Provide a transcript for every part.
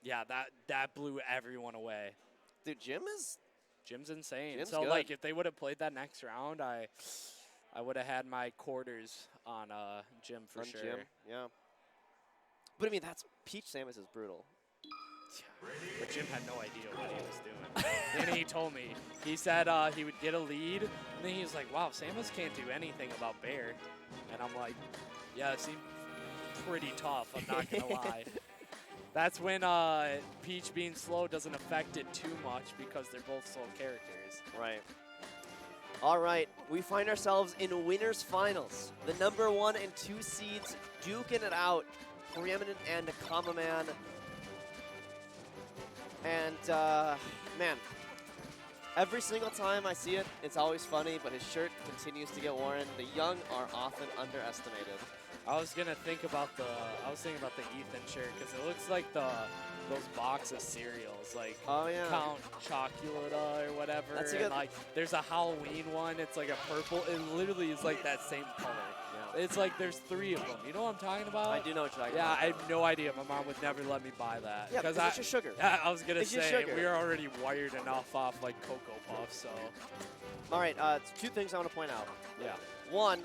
Yeah, that blew everyone away. Dude, Jim's insane. Jim's so good. like if they would have played that next round, I would have had my quarters on Jim for sure. Jim, yeah. But I mean, Peach Samus is brutal. But Jim had no idea what he was doing. And he told me, he said he would get a lead, and then he was like, wow, Samus can't do anything about Bear. And I'm like, yeah, it seemed pretty tough, I'm not going to lie. That's when Peach being slow doesn't affect it too much because they're both slow characters. Right. All right, we find ourselves in winners finals. The number 1 and 2 seeds duking it out. Preeminent and Nakamaman. And, man, every single time I see it, it's always funny, but his shirt continues to get worn. The young are often underestimated. I was thinking about the Ethan shirt because it looks like those box of cereals, like Count Chocula or whatever. That's a good. And like there's a Halloween one. It's like a purple. It literally is like that same color. Yeah. It's like there's 3 of them. You know what I'm talking about? I do know what you're talking about. Yeah, I have no idea. My mom would never let me buy that. Yeah, because it's just sugar. I was gonna say we are already wired enough off like Cocoa Puffs. So. All right, 2 things I want to point out. Yeah. One.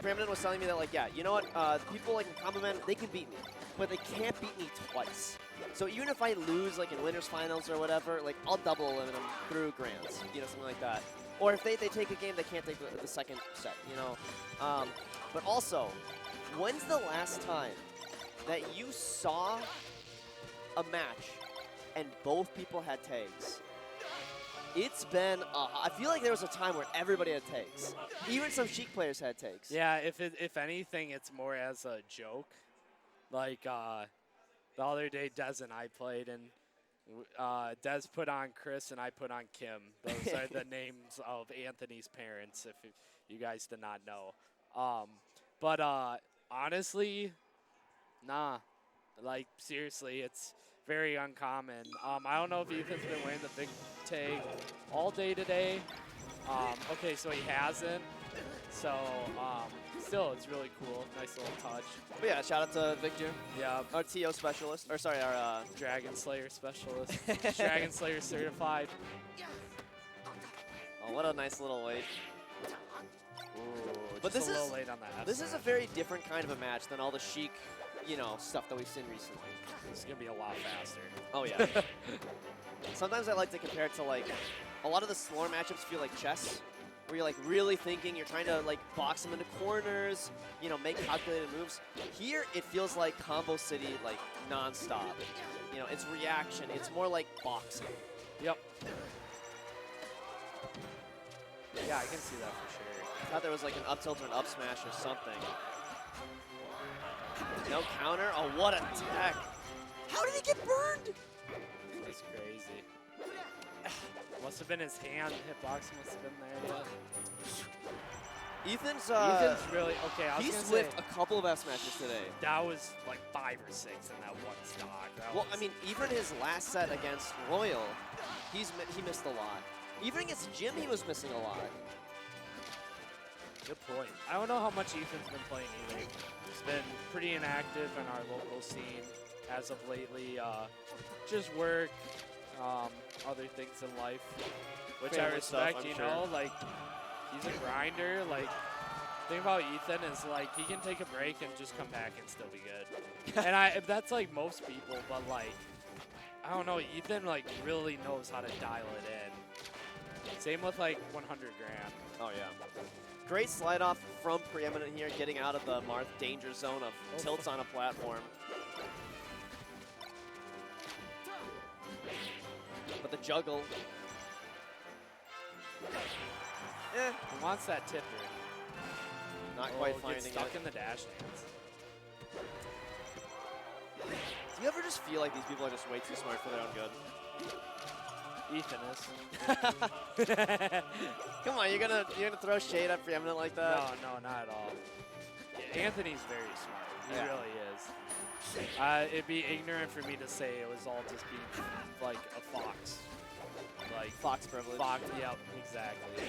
Preeminent was telling me that, like, yeah, you know what? People like Nakamaman, they can beat me, but they can't beat me twice. So even if I lose, like, in winners finals or whatever, like, I'll double eliminate them through grands, you know, something like that. Or if they take a game, they can't take the second set, you know. But also, when's the last time that you saw a match and both people had tags? It's been, I feel like there was a time where everybody had takes. Even some Sheik players had takes. Yeah, if anything, it's more as a joke. Like the other day, Dez and I played, and Dez put on Chris and I put on Kim. Those are the names of Anthony's parents, if you guys did not know. But honestly, nah. Like, seriously, it's very uncommon. I don't know if Ethan's been wearing the big tag all day today. Okay, so he hasn't. So, still, it's really cool. Nice little touch. But yeah, shout out to Victor. Yeah. Our TO specialist. Or sorry, our Dragon Slayer specialist. Dragon Slayer certified. Oh, what a nice little wait. Ooh, but this is a little late on that. This is a very different kind of a match than all the Sheik, you know, stuff that we've seen recently. It's gonna be a lot faster. Oh yeah. Sometimes I like to compare it to, like, a lot of the slower matchups feel like chess, where you're like really thinking, you're trying to like box them into corners, you know, make calculated moves. Here it feels like Combo City, like non-stop. You know, it's reaction. It's more like boxing. Yep. Yeah, I can see that for sure. I thought there was like an up tilt or an up smash or something. No counter. Oh, what a tech! How did he get burned? That's crazy. Must have been his hand. Hitbox must have been there. Yeah. Ethan's really okay. He slipped a couple of F smashes today. That was like 5 or 6 in that one stock. Well, I mean, even his last set against Royal, he missed a lot. Even against Jim, he was missing a lot. Good point. I don't know how much Ethan's been playing either. He's been pretty inactive in our local scene as of lately. Just work, other things in life, which I respect, you know, like, he's a grinder. Like, the thing about Ethan is, like, he can take a break and just come back and still be good. And that's, like, most people, but, like, I don't know, Ethan, like, really knows how to dial it in. Same with, like, 100 grand. Oh, yeah. Great slide off from Preeminent here, getting out of the Marth danger zone of tilts on a platform. But the juggle. He wants that tipper. Not quite finding it. Stuck in the dash dance. Do you ever just feel like these people are just way too smart for their own good? Ethan is. Come on, you're gonna throw shade at Preeminent like that? No, not at all. Anthony's very smart. He really is. It'd be ignorant for me to say it was all just being like a fox. Like fox privilege. Fox, yep, exactly.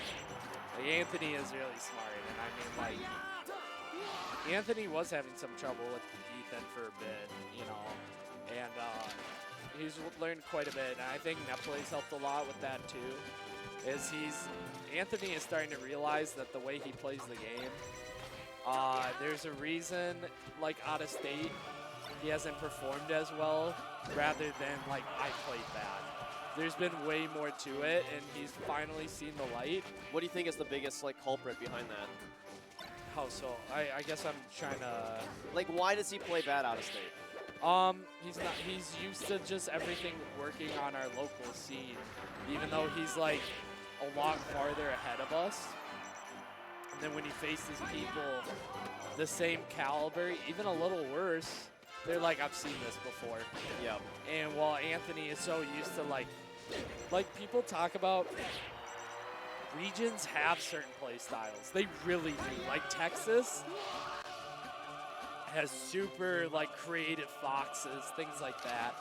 Like, Anthony is really smart, and I mean, like, Anthony was having some trouble with Ethan for a bit, you know, and he's learned quite a bit, and I think Netplay's helped a lot with that too. Anthony is starting to realize that the way he plays the game, there's a reason, like out of state, he hasn't performed as well, rather than like I played bad. There's been way more to it, and he's finally seen the light. What do you think is the biggest like culprit behind that? How so? I guess I'm trying to. Like, why does he play bad out of state? He's used to just everything working on our local scene, even though he's like a lot farther ahead of us. And then when he faces people the same caliber, even a little worse, they're like, I've seen this before. Yep. And while Anthony is so used to like people talk about, regions have certain play styles. They really do. Like Texas has super like creative foxes, things like that.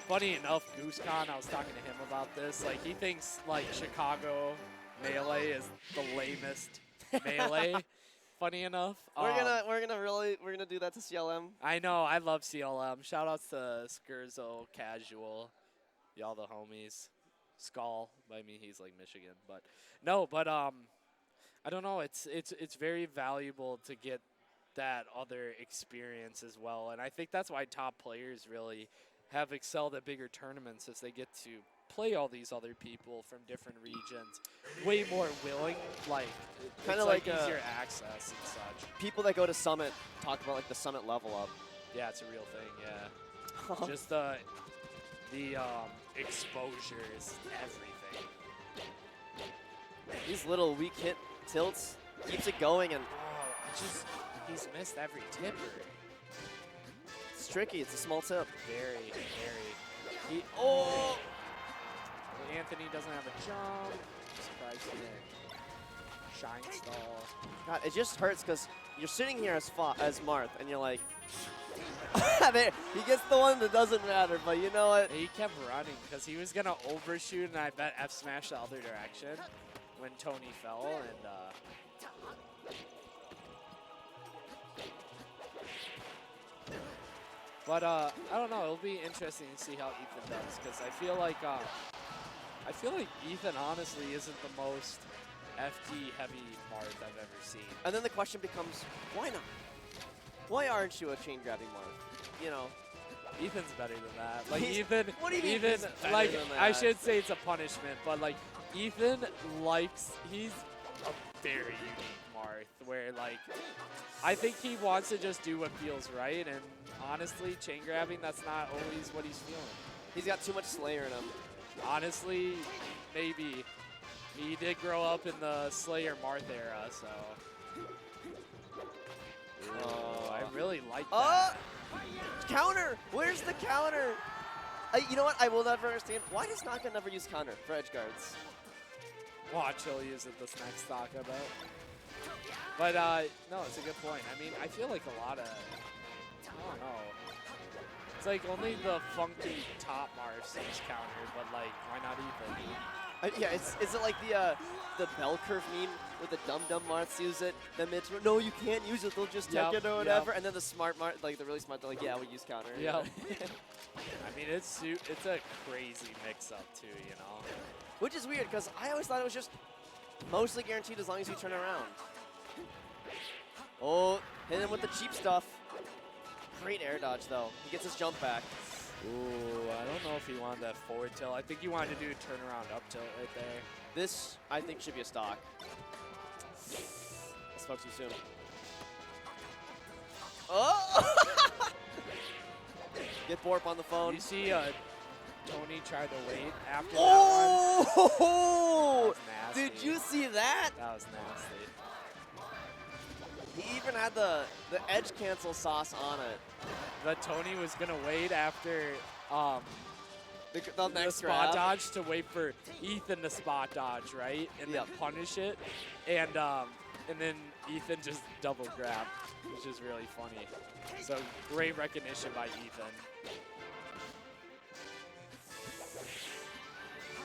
Funny enough, GooseCon, I was talking to him about this. Like he thinks like Chicago Melee is the lamest Melee. Funny enough, we're gonna do that to CLM. I know, I love CLM. Shout outs to Skurzo, Casual, y'all the homies. Skull, by me, he's like Michigan, but no, but I don't know. It's very valuable to get that other experience as well, and I think that's why top players really have excelled at bigger tournaments, as they get to play all these other people from different regions, way more willing, like kind of like easier access and such. People that go to Summit talk about like the Summit level up. Yeah, it's a real thing. Yeah, just the exposure is everything. These little weak hit tilts keeps it going, and he's missed every tipper. It's tricky. It's a small tip. Very. Anthony doesn't have a jump. I'm surprised he didn't. Shine stall. God, it just hurts because you're sitting here as Marth, and you're like, there, he gets the one that doesn't matter, but you know what? He kept running because he was going to overshoot, and I bet F smash the other direction when Tony fell, and but I don't know. It'll be interesting to see how Ethan does, because I feel like Ethan honestly isn't the most FD heavy Marth I've ever seen. And then the question becomes, why not? Why aren't you a chain grabbing Marth? You know, Ethan's better than that. Like Ethan, what do you mean Ethan, he's better like than that? I should say it's a punishment, but like Ethan he's a very unique Marth, where like I think he wants to just do what feels right, and honestly, chain grabbing, that's not always what he's feeling. He's got too much Slayer in him. Honestly, maybe. He did grow up in the Slayer Marth era, so. Oh, I really like that. Counter! Where's the counter? You know what? I will never understand. Why does Naka never use counter for edge guards? Watch, he'll use it this next talk about. But, no, it's a good point. I mean, I feel like a lot of, I don't know. It's like only the funky top Marths use counter, but like, why not Ethan? Yeah, is it like the bell curve meme where the dumb Marths use it, then it's no, you can't use it, they'll just take it or whatever, and then the smart Marth, like the really smart, they're like, yeah, we use counter. Yeah. I mean, it's a crazy mix-up too, you know. Which is weird because I always thought it was just mostly guaranteed as long as you turn around. Oh, hit him with the cheap stuff. Great air dodge though. He gets his jump back. Ooh, I don't know if he wanted that forward tilt. I think he wanted to do a turnaround up tilt right there. This, I think, should be a stock. I spoke too soon. Oh! Get Borp on the phone. You see Tony tried to wait after that one. That was nasty. Did you see that? That was nasty. He even had the edge cancel sauce on it. But Tony was going to wait after the next spot grab. dodge to wait for Ethan to spot dodge, right? And then punish it. And then Ethan just double grab, which is really funny. So great recognition by Ethan.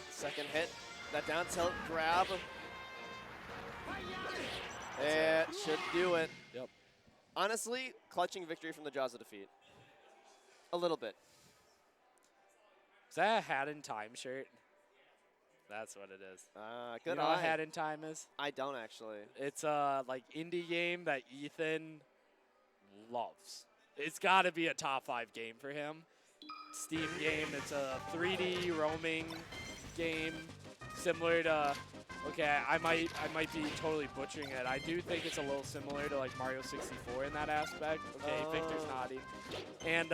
Second hit, that down tilt grab. It should do it. Yep. Honestly, clutching victory from the jaws of defeat. A little bit. that a Hat in Time shirt? That's what it is. Good You know what eye. Hat in Time is? I don't actually. It's a like indie game that Ethan loves. It's got to be a top 5 game for him. Steam game. It's a 3D roaming game, similar to. Okay, I might be totally butchering it. I do think it's a little similar to like Mario 64 in that aspect. Okay, Victor's nodding. And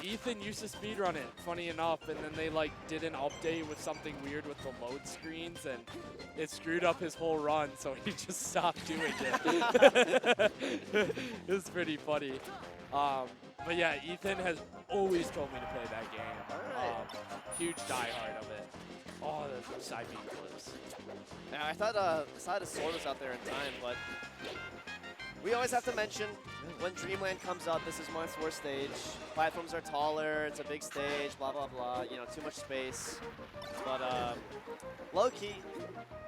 Ethan used to speedrun it, funny enough, and then they like did an update with something weird with the load screens, and it screwed up his whole run, so he just stopped doing it. It was pretty funny. But yeah, Ethan has always told me to play that game. Huge diehard of it. Oh, the side beam clips. Yeah, I thought a sword was out there in time, but we always have to mention when Dreamland comes out, this is Marth's worst stage. Platforms are taller, it's a big stage, blah, blah, blah. You know, too much space. But low-key,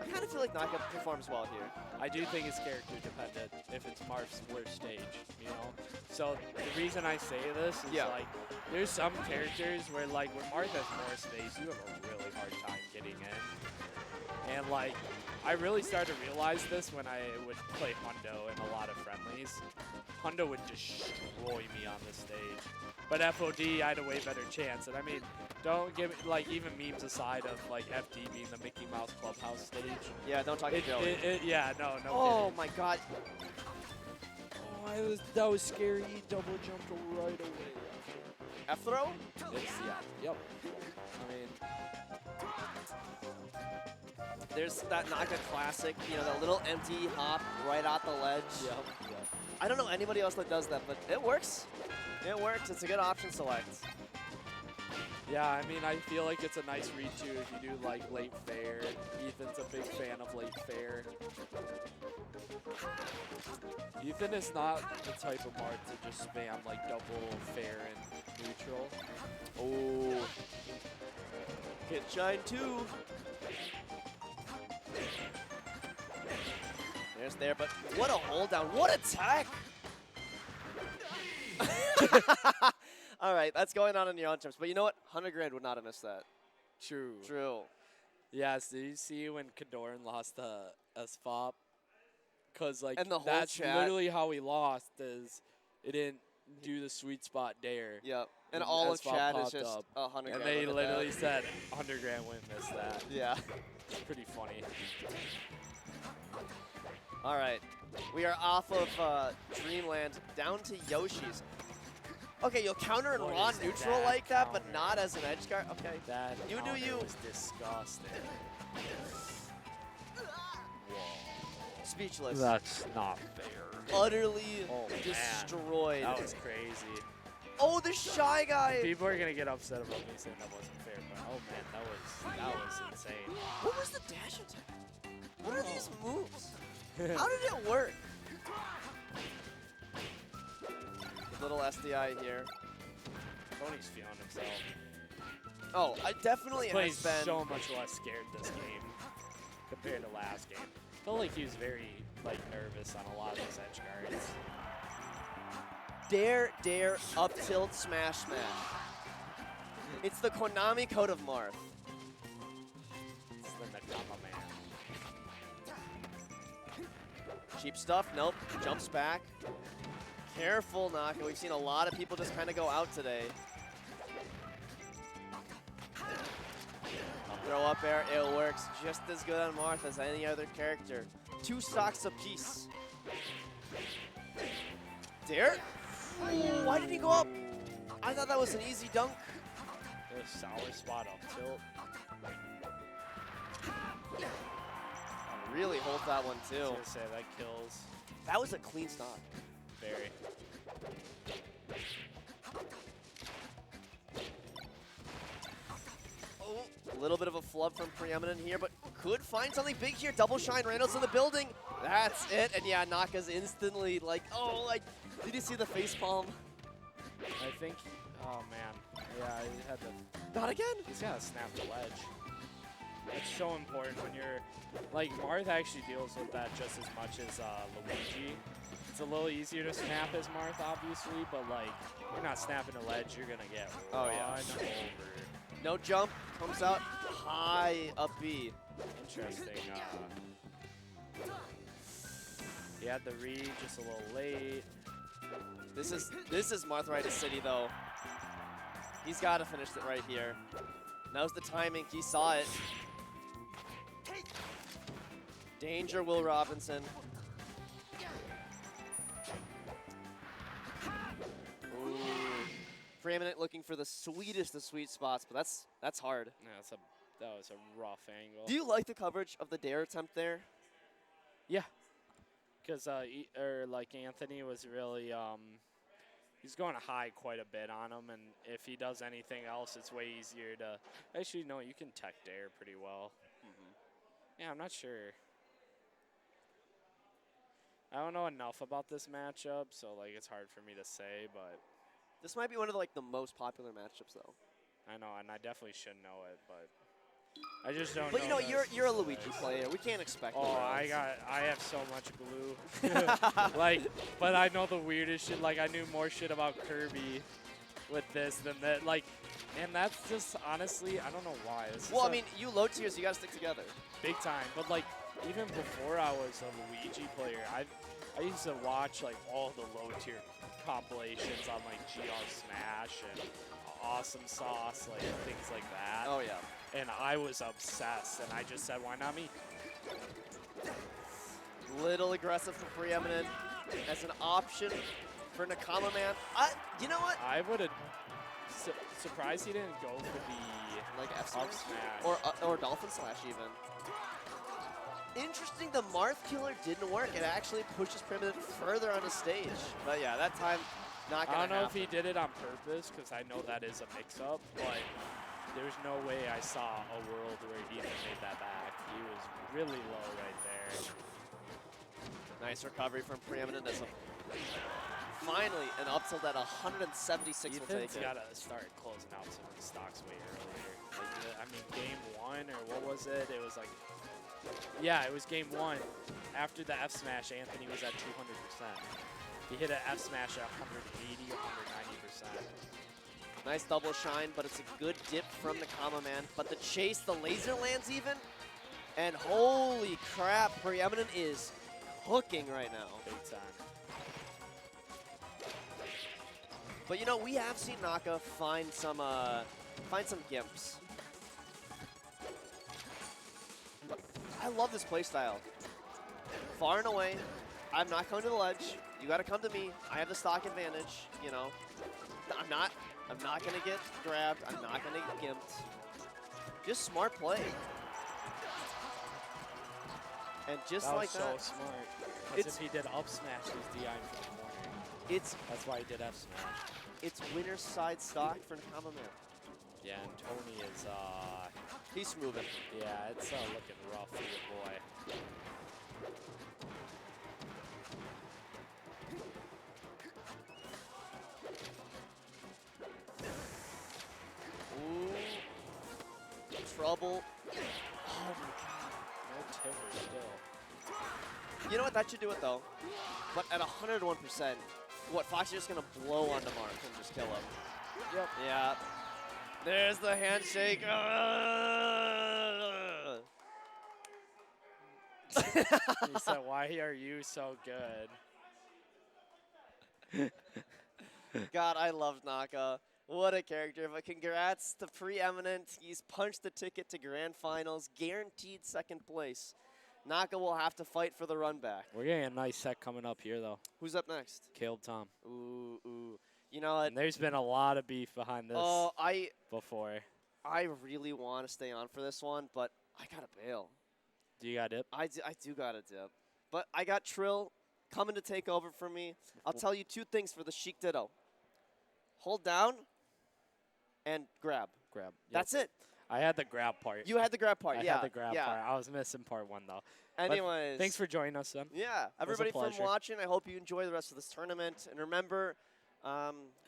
I kind of feel like Naka performs well here. I do think it's character dependent if it's Marth's worst stage, you know? So the reason I say this is like, there's some characters where like when Marth has more space, you have a really hard time getting in. And like, I really started to realize this when I would play Hundo in a lot of friendlies. Hundo would destroy me on the stage. But FOD, I had a way better chance. And I mean, don't give me, like, even memes aside of, like, FD being the Mickey Mouse Clubhouse stage. Yeah, don't talk to Joey. Yeah, no Oh, kidding. my God. Oh, that was scary. He double jumped right away. F-throw? Yep. I mean, there's that Naka classic, you know, that little empty hop right at the ledge. yep. I don't know anybody else that does that, but it works. It works. It's a good option select. Yeah, I mean, I feel like it's a nice read too if you do like late fair. Ethan's a big fan of late fair. Ethan is not the type of Marth to just spam like double fair and neutral. Oh, Hit shine 2. There's there, but what a hold down. What attack! All right, that's going on in your own terms. But you know what? 100 grand would not have missed that. true. True. Yes, did you see when Kadoran lost to SFOP? Because like And the whole that's chat. literally how he lost. Is it didn't do the sweet spot dare. Yep. And And all of SFOP chat is popped just up. 100 And grand. they look at literally that. said 100 grand wouldn't miss that. Yeah. It's pretty funny. All right. We are off of Dreamland down to Yoshi's. Okay, you'll counter and What raw is neutral that like that, but counter? not as an edge guard. Okay. That You do counter you. was disgusting. Speechless. That's not fair. Utterly Oh, man. destroyed. That was crazy. Oh, the Shy Guy. People are gonna get upset about me saying that wasn't fair, but oh man, that was insane. What was the dash attack? What are these moves? How did it work? The little SDI here. Tony's feeling himself. Oh, I definitely Playing has been. so much less scared this game compared to last game. Felt like he was very like nervous on a lot of those edge guards. Dare, up tilt, smash, smash. It's the Konami code of Marth. It's the Nakamaman. Cheap stuff, nope, jumps back. Careful, Naka. We've seen a lot of people just kind of go out today. Throw up air, it works just as good on Marth as any other character. 2 stocks apiece. Dare? Ooh, why did he go up? I thought that was an easy dunk. The sour spot up tilt. Really hold that one I was too. gonna say that kills That was a clean stock. very. Oh, a little bit of a flub from Preeminent here, but could find something big here. Double shine, Reynolds in the building. That's it. And yeah, Naka's instantly like, oh, did you see the face palm? I think. Oh man. Yeah, he had to. Not again. He's gotta snap the ledge. It's so important when you're like Marth actually deals with that just as much as Luigi. It's a little easier to snap as Marth, obviously, but like you're not snapping a ledge, you're gonna get Oh, run yeah. over. No jump, comes out high up B. Interesting. He had the read just a little late. This is Marthritis City though. He's got to finish it right here. Now's the timing. He saw it. Danger, Will Robinson. Ooh. Preeminent looking for the sweetest of sweet spots, but that's hard. Yeah, that was a rough angle. Do you like the coverage of the dare attempt there? Yeah, because like Anthony was really he's going high quite a bit on him, and if he does anything else, it's way easier to. Actually, no, you can tech dare pretty well. Yeah, I'm not sure. I don't know enough about this matchup, so like it's hard for me to say, but This might be one of the most popular matchups though. I know, and I definitely should know it, but I just don't. But you know, the you're a Luigi specifics. player. We can't expect. Oh, I have so much glue. Like, but I know the weirdest shit. Like, I knew more shit about Kirby with this than that. Like, and that's just honestly, I don't know why. Well, I mean, you low tiers, you gotta stick together. Big time. But like, even before I was a Luigi player, I used to watch like all the low tier compilations on like GR Smash and Awesome Sauce, like things like that. Oh yeah. And I was obsessed, and I just said, why not me? Little aggressive for Preeminent as an option for Nakamaman. You know what? I would have surprised he didn't go for the Like F up smash or Dolphin Slash even. Interesting, the Marth killer didn't work. It actually pushes Preeminent further on the stage. But yeah, that time not gonna I don't know happen. if he did it on purpose, because I know that is a mix-up, but there's no way I saw a world where he even made that back. He was really low right there. Nice recovery from Preeminent as finally an up tilt at 176 will take Ethan's it. got to start closing out some of these stocks way earlier. Like, I mean, game one, or what was it? It was like, yeah, it was game one. After the F smash, Anthony was at 200%. He hit an F smash at 180, 190%. Nice double shine, but it's a good dip from Nakamaman. But the chase, the laser lands even. And holy crap, Preeminent is hooking right now. Big time. But you know, we have seen Naka find some gimps. But I love this playstyle. Far and away, I'm not going to the ledge. You got to come to me. I have the stock advantage. You know, I'm not gonna get grabbed. I'm not gonna get gimped. Just smart play. And just That like was that, so smart. Because if he did up smash, he's DIing from the corner. That's why he did F smash. it's winner's side stock for Nakamaman. Yeah, and Tony is, He's moving. yeah, it's looking rough for your boy. Ooh. Trouble. Oh my god. No tipper still. You know what? That should do it though. But at 101%, what, Foxy's just gonna blow onto Marth and just kill him. Yep. Yeah. There's the handshake. He said, why are you so good? God, I love Naka. What a character. But congrats to Preeminent. He's punched the ticket to Grand Finals, guaranteed second place. Naka will have to fight for the run back. We're getting a nice set coming up here, though. Who's up next? Caleb Tom. Ooh, ooh. You know what? And there's been a lot of beef behind this before. I really want to stay on for this one, but I gotta bail. Do you got dip? I do gotta dip. But I got Trill coming to take over for me. I'll tell you two things for the Sheik Ditto. Hold down and grab. Grab. Yep. That's it. I had the grab part. You had the grab part, I yeah. had the grab yeah. part. I was missing part one, though. But Anyways. thanks for joining us, then. Yeah. It was a Everybody from pleasure. watching, I hope you enjoy the rest of this tournament. And remember,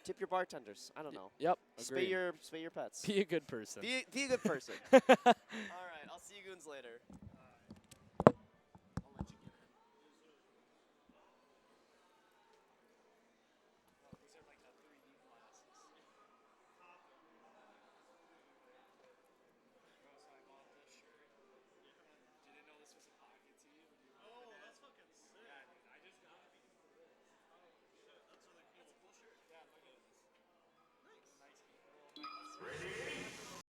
tip your bartenders. I don't know. Yep. Spay your pets. Be a good person. Be a good person. All right. I'll see you goons later.